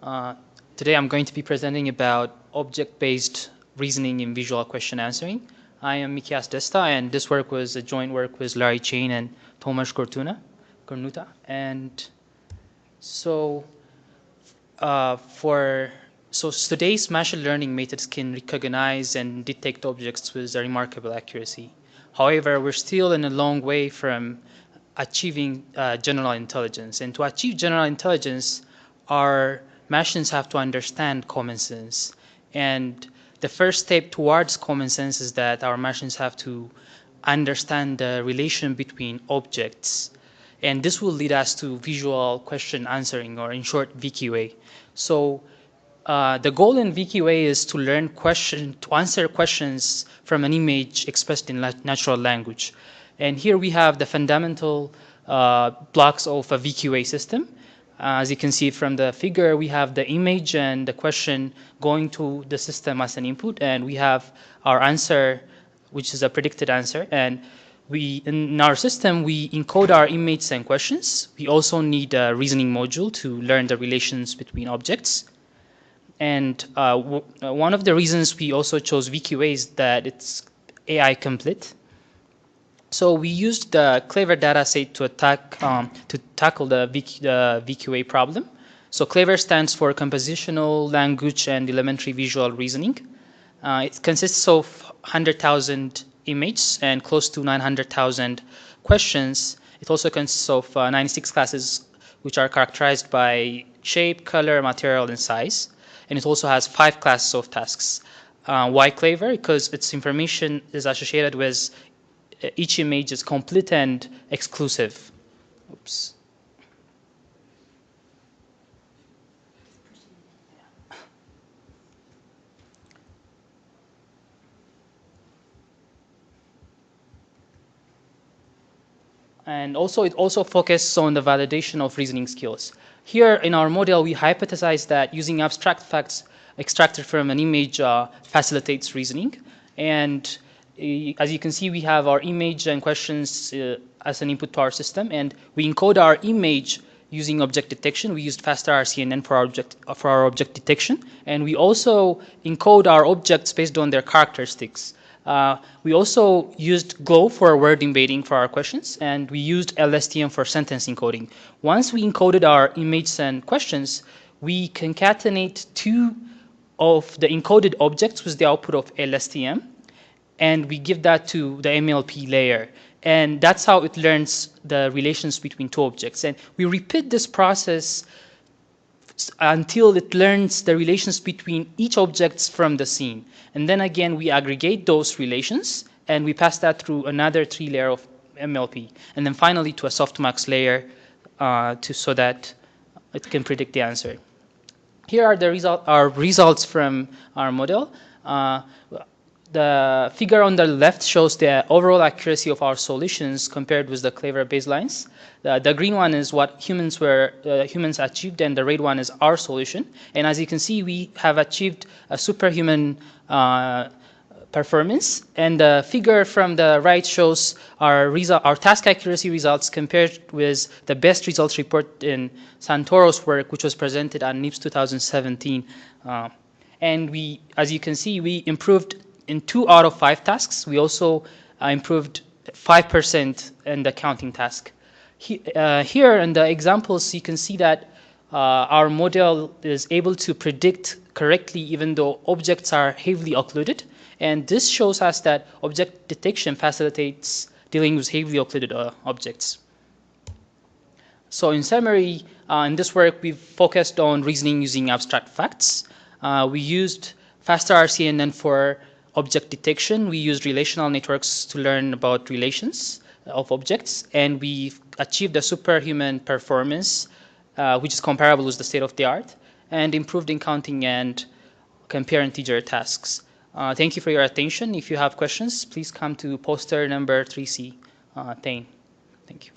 Uh, Today I'm going to be presenting about object-based reasoning in visual question answering. I am Mikyas Desta, and this work was a joint work with Chen and Tomasz Kornuta. And so today's machine learning methods can recognize and detect objects with a remarkable accuracy. However, we're still in a long way from achieving general intelligence. And to achieve general intelligence, our machines have to understand common sense. And the first step towards common sense is that our machines have to understand the relation between objects. And this will lead us to visual question answering, or in short, VQA. So the goal in VQA is to answer questions from an image expressed in natural language. And here we have the fundamental blocks of a VQA system. As you can see from the figure, we have the image and the question going to the system as an input, and we have our answer, which is a predicted answer. And in our system, we encode our images and questions. We also need a reasoning module to learn the relations between objects. And one of the reasons we also chose VQA is that it's AI complete. So we used the CLEVR dataset to tackle the VQA problem. So CLEVR stands for Compositional Language and Elementary Visual Reasoning. It consists of 100,000 images and close to 900,000 questions. It also consists of 96 classes, which are characterized by shape, color, material, and size. And it also has 5 classes of tasks. Why CLEVR? Because its information is associated with each image is complete and exclusive. Oops. And also, it also focuses on the validation of reasoning skills. Here in our model, we hypothesize that using abstract facts extracted from an image facilitates reasoning. And as you can see, we have our image and questions as an input to our system, and we encode our image using object detection. We used faster RCNN for our object detection, and we also encode our objects based on their characteristics. We also used GLOW for word embedding for our questions, and we used LSTM for sentence encoding. Once we encoded our images and questions, we concatenate 2 of the encoded objects with the output of LSTM, and we give that to the MLP layer. And that's how it learns the relations between 2 objects. And we repeat this process until it learns the relations between each object from the scene. And then again, we aggregate those relations, and we pass that through another 3 layer of MLP. And then finally to a softmax layer so that it can predict the answer. Here are our results from our model. The figure on the left shows the overall accuracy of our solutions compared with the CLEVR baselines. The green one is what humans achieved, and the red one is our solution. And as you can see, we have achieved a superhuman performance. And the figure from the right shows our task accuracy results compared with the best results report in Santoro's work, which was presented at NIPS 2017. And as you can see, we improved in 2 out of 5 tasks. We also improved 5% in the counting task. Here in the examples, you can see that our model is able to predict correctly even though objects are heavily occluded. And this shows us that object detection facilitates dealing with heavily occluded objects. So in summary, in this work, we've focused on reasoning using abstract facts. We used faster RCNN for object detection. We used relational networks to learn about relations of objects, and we achieved a superhuman performance, which is comparable with the state of the art, and improved in counting and compare integer tasks. Thank you for your attention. If you have questions, please come to poster number 3C. Thank you.